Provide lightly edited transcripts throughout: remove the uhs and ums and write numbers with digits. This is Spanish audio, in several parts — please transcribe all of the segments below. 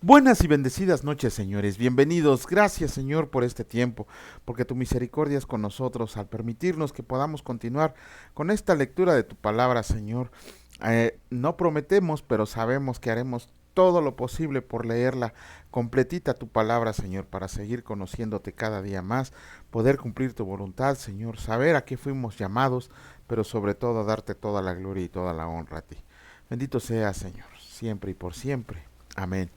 Buenas y bendecidas noches, señores. Bienvenidos. Gracias, Señor, por este tiempo, porque tu misericordia es con nosotros al permitirnos que podamos continuar con esta lectura de tu palabra, Señor. No prometemos, pero sabemos que haremos todo lo posible por leerla completita tu palabra, Señor, para seguir conociéndote cada día más, poder cumplir tu voluntad, Señor, saber a qué fuimos llamados, pero sobre todo darte toda la gloria y toda la honra a ti. Bendito seas, Señor, siempre y por siempre. Amén.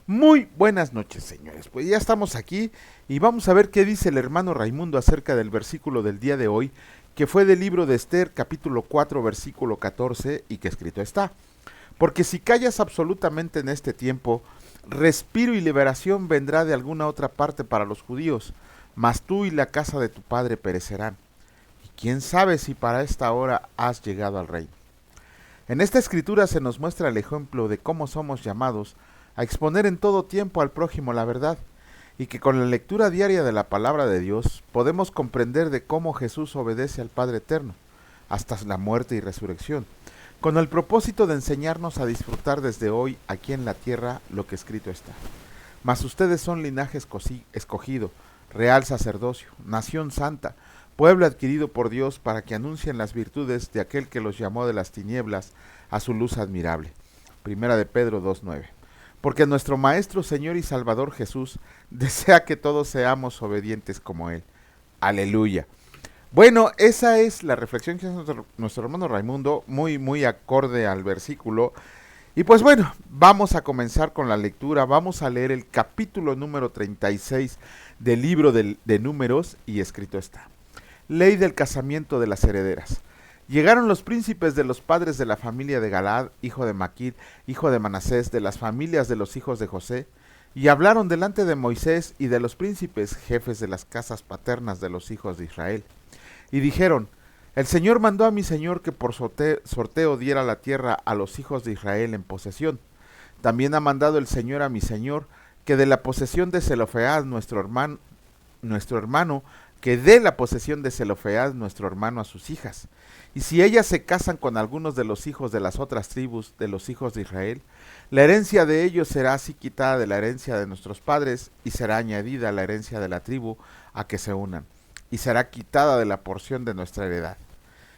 Muy buenas noches, señores. Pues ya estamos aquí y vamos a ver qué dice el hermano Raimundo acerca del versículo del día de hoy, que fue del libro de Esther, capítulo 4, versículo 14, y que escrito está: porque si callas absolutamente en este tiempo, respiro y liberación vendrá de alguna otra parte para los judíos, mas tú y la casa de tu padre perecerán. Y quién sabe si para esta hora has llegado al reino. En esta escritura se nos muestra el ejemplo de cómo somos llamados a exponer en todo tiempo al prójimo la verdad, y que con la lectura diaria de la palabra de Dios podemos comprender de cómo Jesús obedece al Padre Eterno, hasta la muerte y resurrección, con el propósito de enseñarnos a disfrutar desde hoy aquí en la tierra lo que escrito está. Mas ustedes son linaje escogido, real sacerdocio, nación santa, pueblo adquirido por Dios para que anuncien las virtudes de aquel que los llamó de las tinieblas a su luz admirable. Primera de Pedro 2:9. Porque nuestro Maestro, Señor y Salvador Jesús desea que todos seamos obedientes como Él. Aleluya. Bueno, esa es la reflexión que hace nuestro hermano Raimundo, muy acorde al versículo. Y pues bueno, vamos a comenzar con la lectura. Vamos a leer el capítulo número 36 del libro de Números, y escrito está: Ley del casamiento de las herederas. Llegaron los príncipes de los padres de la familia de Galaad, hijo de Maquir, hijo de Manasés, de las familias de los hijos de José, y hablaron delante de Moisés y de los príncipes, jefes de las casas paternas de los hijos de Israel. Y dijeron: El Señor mandó a mi Señor que por sorteo diera la tierra a los hijos de Israel en posesión. También ha mandado el Señor a mi Señor que de la posesión de Zelofead nuestro hermano, que dé la posesión de Zelofead nuestro hermano a sus hijas. Y si ellas se casan con algunos de los hijos de las otras tribus de los hijos de Israel, la herencia de ellos será así quitada de la herencia de nuestros padres, y será añadida a la herencia de la tribu a que se unan, y será quitada de la porción de nuestra heredad.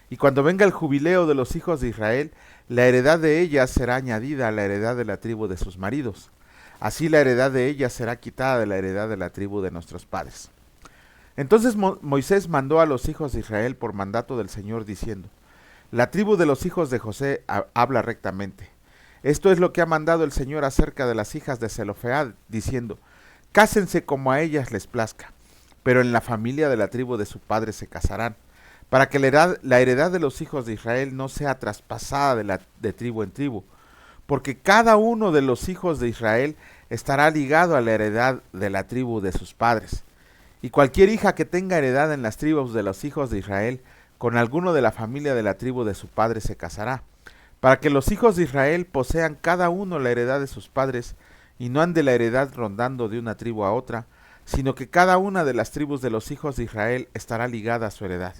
Y cuando venga el jubileo de los hijos de Israel, la heredad de ellas será añadida a la heredad de la tribu de sus maridos. Así la heredad de ellas será quitada de la heredad de la tribu de nuestros padres. Entonces Moisés mandó a los hijos de Israel por mandato del Señor diciendo: La tribu de los hijos de José habla rectamente. Esto es lo que ha mandado el Señor acerca de las hijas de Zelofead, diciendo: Cásense como a ellas les plazca, pero en la familia de la tribu de su padre se casarán, para que la heredad de los hijos de Israel no sea traspasada de tribu en tribu, porque cada uno de los hijos de Israel estará ligado a la heredad de la tribu de sus padres. Y cualquier hija que tenga heredad en las tribus de los hijos de Israel, con alguno de la familia de la tribu de su padre se casará, para que los hijos de Israel posean cada uno la heredad de sus padres, y no ande la heredad rondando de una tribu a otra, sino que cada una de las tribus de los hijos de Israel estará ligada a su heredad.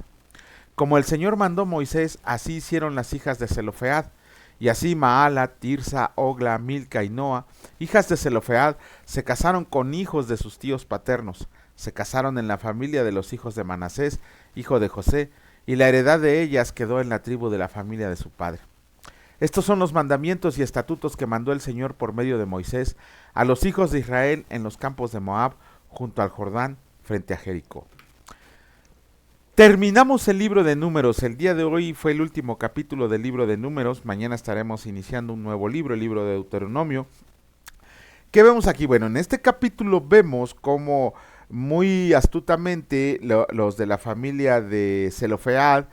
Como el Señor mandó Moisés, así hicieron las hijas de Zelofead, y así Maala, Tirsa, Ogla, Milca y Noa, hijas de Zelofead, se casaron con hijos de sus tíos paternos. Se casaron en la familia de los hijos de Manasés, hijo de José, y la heredad de ellas quedó en la tribu de la familia de su padre. Estos son los mandamientos y estatutos que mandó el Señor por medio de Moisés a los hijos de Israel en los campos de Moab, junto al Jordán, frente a Jericó. Terminamos el libro de Números. El día de hoy fue el último capítulo del libro de Números. Mañana estaremos iniciando un nuevo libro, el libro de Deuteronomio. ¿Qué vemos aquí? Bueno, en este capítulo vemos cómo muy astutamente los de la familia de Zelofead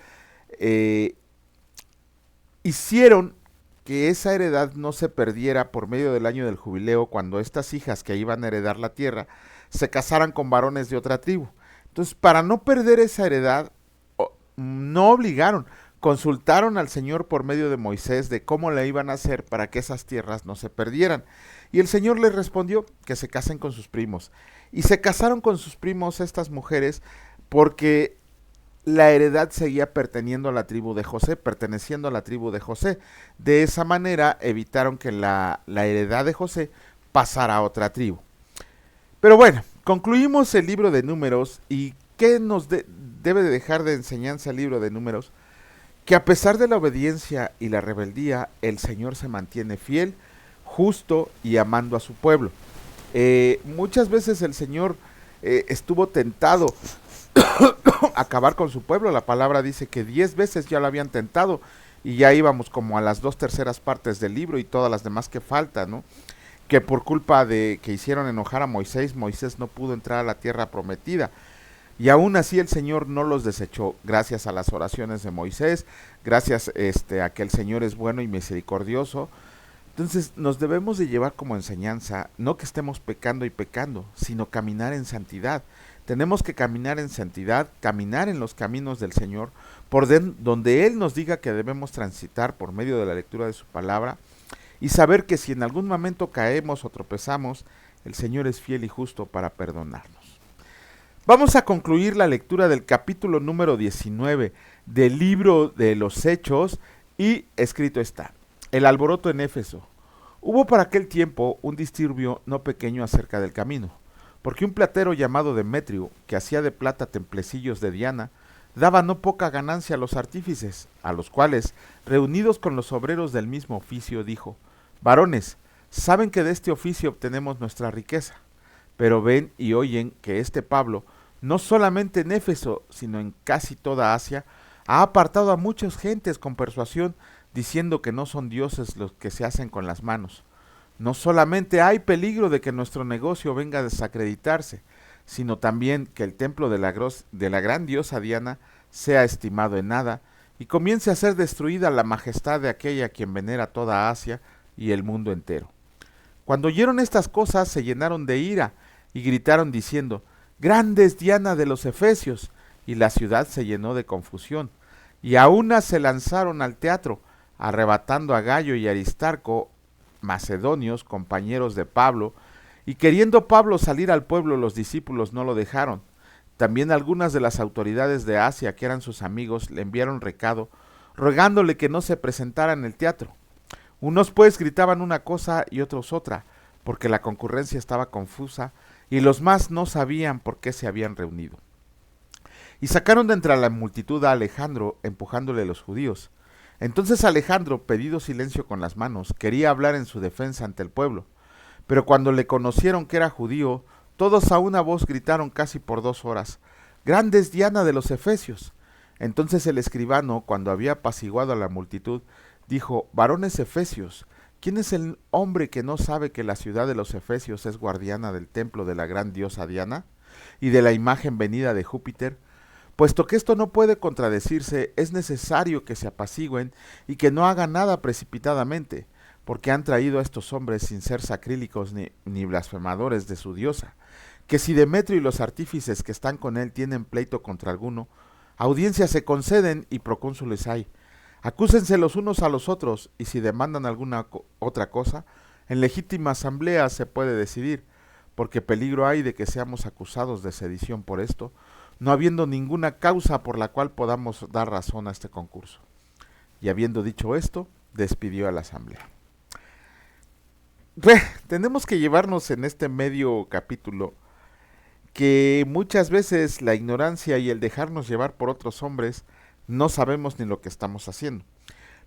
hicieron que esa heredad no se perdiera por medio del año del jubileo, cuando estas hijas que iban a heredar la tierra se casaran con varones de otra tribu. Entonces, para no perder esa heredad, no obligaron, consultaron al Señor por medio de Moisés de cómo la iban a hacer para que esas tierras no se perdieran. Y el Señor les respondió que se casen con sus primos. Y se casaron con sus primos estas mujeres porque la heredad seguía perteneciendo a la tribu de José. De esa manera evitaron que la heredad de José pasar a otra tribu. Pero bueno, concluimos el libro de Números. ¿Y qué nos debe de dejar de enseñanza el libro de Números? Que a pesar de la obediencia y la rebeldía, el Señor se mantiene fiel, justo y amando a su pueblo. Muchas veces el Señor estuvo tentado a acabar con su pueblo. La palabra dice que 10 veces ya lo habían tentado y ya íbamos como a las 2/3 partes del libro y todas las demás que faltan, ¿no? Que por culpa de que hicieron enojar a Moisés, Moisés no pudo entrar a la tierra prometida. Y aún así el Señor no los desechó, gracias a las oraciones de Moisés, gracias a que el Señor es bueno y misericordioso. Entonces nos debemos de llevar como enseñanza, no que estemos pecando y pecando, sino caminar en santidad. Tenemos que caminar en santidad, caminar en los caminos del Señor, donde Él nos diga que debemos transitar por medio de la lectura de su palabra, y saber que si en algún momento caemos o tropezamos, el Señor es fiel y justo para perdonarnos. Vamos a concluir la lectura del capítulo número 19 del libro de los Hechos, y escrito está: el alboroto en Éfeso. Hubo para aquel tiempo un disturbio no pequeño acerca del camino, porque un platero llamado Demetrio, que hacía de plata templecillos de Diana, daba no poca ganancia a los artífices, a los cuales, reunidos con los obreros del mismo oficio, dijo: varones, saben que de este oficio obtenemos nuestra riqueza, pero ven y oyen que este Pablo, no solamente en Éfeso, sino en casi toda Asia, ha apartado a muchas gentes con persuasión, diciendo que no son dioses los que se hacen con las manos. No solamente hay peligro de que nuestro negocio venga a desacreditarse, sino también que el templo de la gran diosa Diana sea estimado en nada, y comience a ser destruida la majestad de aquella quien venera toda Asia y el mundo entero. Cuando oyeron estas cosas se llenaron de ira, y gritaron diciendo: grande es Diana de los Efesios, y la ciudad se llenó de confusión, y a una se lanzaron al teatro, arrebatando a Gayo y Aristarco, macedonios, compañeros de Pablo, y queriendo Pablo salir al pueblo, los discípulos no lo dejaron. También algunas de las autoridades de Asia, que eran sus amigos, le enviaron recado, rogándole que no se presentara en el teatro. Unos pues gritaban una cosa y otros otra, porque la concurrencia estaba confusa, y los más no sabían por qué se habían reunido. Y sacaron de entre la multitud a Alejandro, empujándole a los judíos. Entonces Alejandro, pedido silencio con las manos, quería hablar en su defensa ante el pueblo. Pero cuando le conocieron que era judío, todos a una voz gritaron casi por 2 horas: grande es Diana de los Efesios. Entonces el escribano, cuando había apaciguado a la multitud, dijo: varones efesios, ¿quién es el hombre que no sabe que la ciudad de los Efesios es guardiana del templo de la gran diosa Diana y de la imagen venida de Júpiter? Puesto que esto no puede contradecirse, es necesario que se apacigüen y que no hagan nada precipitadamente, porque han traído a estos hombres sin ser sacrílegos ni blasfemadores de su diosa, que si Demetrio y los artífices que están con él tienen pleito contra alguno, audiencias se conceden y procónsules hay. Acúsense los unos a los otros, y si demandan alguna otra cosa, en legítima asamblea se puede decidir, porque peligro hay de que seamos acusados de sedición por esto, no habiendo ninguna causa por la cual podamos dar razón a este concurso. Y habiendo dicho esto, despidió a la asamblea. Tenemos que llevarnos en este medio capítulo que muchas veces la ignorancia y el dejarnos llevar por otros hombres no sabemos ni lo que estamos haciendo.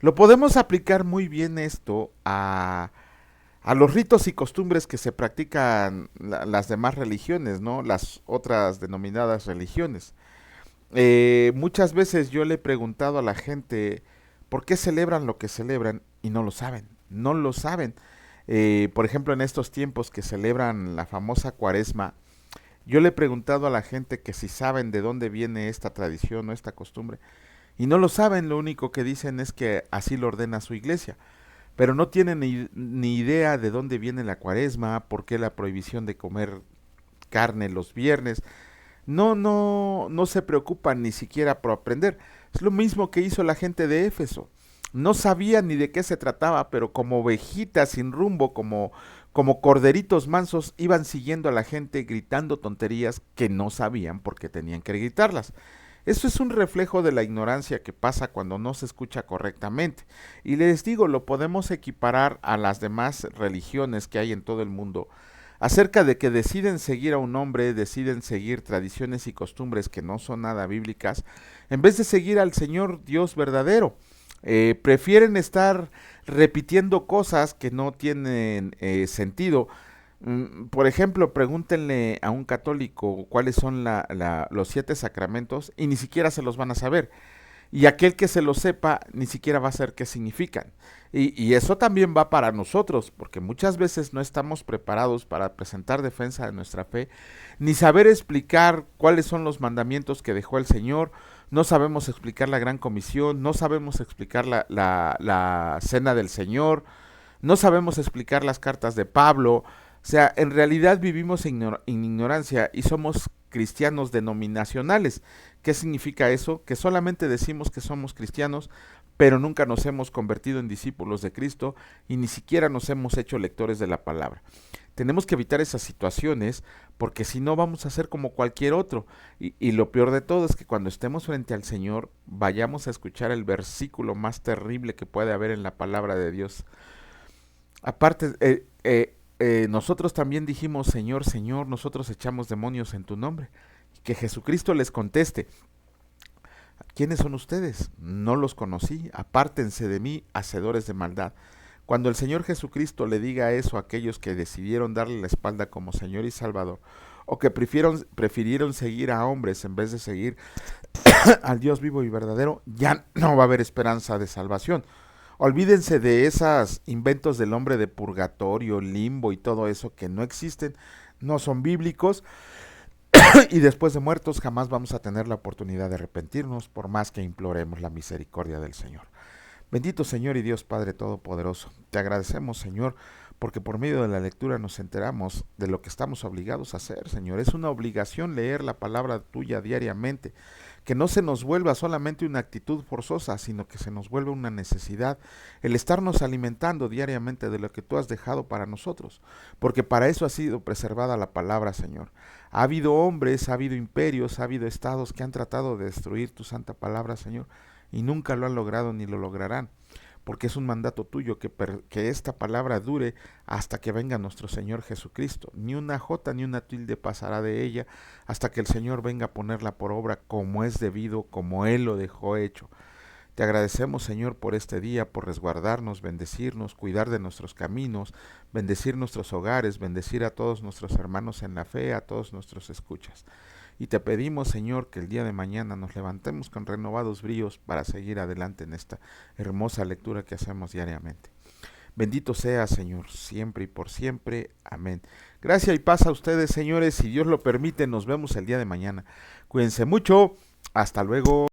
Lo podemos aplicar muy bien esto a los ritos y costumbres que se practican las demás religiones, ¿no? Las otras denominadas religiones. Muchas veces yo le he preguntado a la gente por qué celebran lo que celebran y no lo saben, no lo saben. Por ejemplo, en estos tiempos que celebran la famosa Cuaresma, yo le he preguntado a la gente que si saben de dónde viene esta tradición o esta costumbre, y no lo saben. Lo único que dicen es que así lo ordena su iglesia, pero no tienen ni idea de dónde viene la Cuaresma, por qué la prohibición de comer carne los viernes. No se preocupan ni siquiera por aprender. Es lo mismo que hizo la gente de Éfeso. No sabían ni de qué se trataba, pero como ovejitas sin rumbo, como corderitos mansos, iban siguiendo a la gente gritando tonterías que no sabían por qué tenían que gritarlas. Eso es un reflejo de la ignorancia que pasa cuando no se escucha correctamente. Y les digo, lo podemos equiparar a las demás religiones que hay en todo el mundo, acerca de que deciden seguir a un hombre, deciden seguir tradiciones y costumbres que no son nada bíblicas, en vez de seguir al Señor Dios verdadero. Prefieren estar repitiendo cosas que no tienen sentido. Por ejemplo, pregúntenle a un católico cuáles son los 7 sacramentos y ni siquiera se los van a saber. Y aquel que se lo sepa ni siquiera va a saber qué significan. Y eso también va para nosotros, porque muchas veces no estamos preparados para presentar defensa de nuestra fe, ni saber explicar cuáles son los mandamientos que dejó el Señor, no sabemos explicar la Gran Comisión, no sabemos explicar la Cena del Señor, no sabemos explicar las cartas de Pablo. O sea, en realidad vivimos en ignorancia y somos cristianos denominacionales. ¿Qué significa eso? Que solamente decimos que somos cristianos, pero nunca nos hemos convertido en discípulos de Cristo y ni siquiera nos hemos hecho lectores de la palabra. Tenemos que evitar esas situaciones porque si no vamos a ser como cualquier otro. Y lo peor de todo es que cuando estemos frente al Señor vayamos a escuchar el versículo más terrible que puede haber en la palabra de Dios. Aparte, nosotros también dijimos, Señor, Señor, nosotros echamos demonios en tu nombre. Y que Jesucristo les conteste, ¿quiénes son ustedes? No los conocí, apártense de mí, hacedores de maldad. Cuando el Señor Jesucristo le diga eso a aquellos que decidieron darle la espalda como Señor y Salvador, o que prefirieron seguir a hombres en vez de seguir al Dios vivo y verdadero, ya no va a haber esperanza de salvación. Olvídense de esos inventos del hombre de purgatorio, limbo y todo eso que no existen, no son bíblicos y después de muertos jamás vamos a tener la oportunidad de arrepentirnos por más que imploremos la misericordia del Señor. Bendito Señor y Dios Padre Todopoderoso, te agradecemos, Señor, porque por medio de la lectura nos enteramos de lo que estamos obligados a hacer, Señor. Es una obligación leer la palabra tuya diariamente, que no se nos vuelva solamente una actitud forzosa, sino que se nos vuelva una necesidad, el estarnos alimentando diariamente de lo que tú has dejado para nosotros, porque para eso ha sido preservada la palabra, Señor. Ha habido hombres, ha habido imperios, ha habido estados que han tratado de destruir tu santa palabra, Señor, y nunca lo han logrado ni lo lograrán, porque es un mandato tuyo que esta palabra dure hasta que venga nuestro Señor Jesucristo. Ni una jota ni una tilde pasará de ella hasta que el Señor venga a ponerla por obra como es debido, como Él lo dejó hecho. Te agradecemos, Señor, por este día, por resguardarnos, bendecirnos, cuidar de nuestros caminos, bendecir nuestros hogares, bendecir a todos nuestros hermanos en la fe, a todos nuestros escuchas. Y te pedimos, Señor, que el día de mañana nos levantemos con renovados bríos para seguir adelante en esta hermosa lectura que hacemos diariamente. Bendito sea, Señor, siempre y por siempre. Amén. Gracias y paz a ustedes, señores. Si Dios lo permite, nos vemos el día de mañana. Cuídense mucho. Hasta luego.